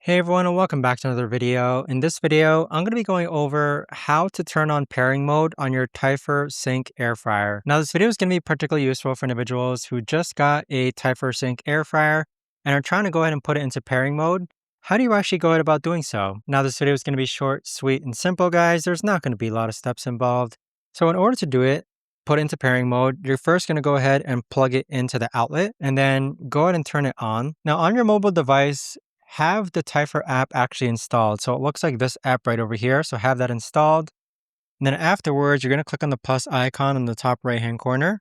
Hey everyone, and welcome back to another video. In this video, I'm going to be going over how to turn on pairing mode on your Typhur Sync Air Fryer. Now, this video is going to be particularly useful for individuals who just got a Typhur Sync Air Fryer and are trying to go ahead and put it into pairing mode. How do you actually go ahead about doing so? Now, this video is going to be short, sweet, and simple, guys. There's not going to be a lot of steps involved. So in order to do it, put it into pairing mode, you're first going to go ahead and plug it into the outlet and then go ahead and turn it on. Now, on your mobile device, have the Typhur app actually installed. So it looks like this app right over here. So have that installed. And then afterwards, you're going to click on the plus icon in the top right-hand corner.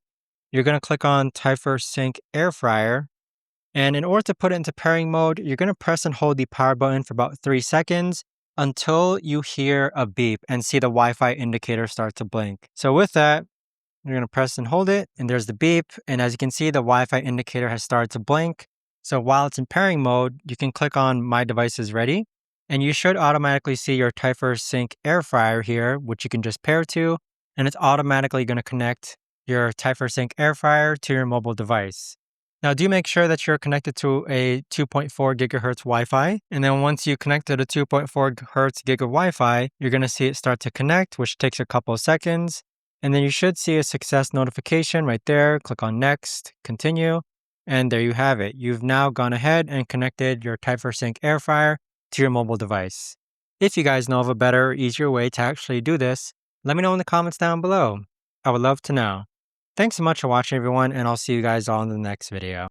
You're going to click on Typhur Sync Air Fryer. And in order to put it into pairing mode, you're going to press and hold the power button for about 3 seconds until you hear a beep and see the Wi-Fi indicator start to blink. So with that, you're going to press and hold it, and there's the beep. And as you can see, the Wi-Fi indicator has started to blink. So while it's in pairing mode, you can click on My Device is Ready, and you should automatically see your Typhur Sync Air Fryer here, which you can just pair to, and it's automatically going to connect your Typhur Sync Air Fryer to your mobile device. Now, do make sure that you're connected to a 2.4 gigahertz Wi-Fi, and then once you connect to the 2.4 hertz giga Wi-Fi, you're going to see it start to connect, which takes a couple of seconds, and then you should see a success notification right there. Click on Next, Continue. And there you have it. You've now gone ahead and connected your Typhur Sync Air Fryer to your mobile device. If you guys know of a better or easier way to actually do this, let me know in the comments down below. I would love to know. Thanks so much for watching, everyone, and I'll see you guys all in the next video.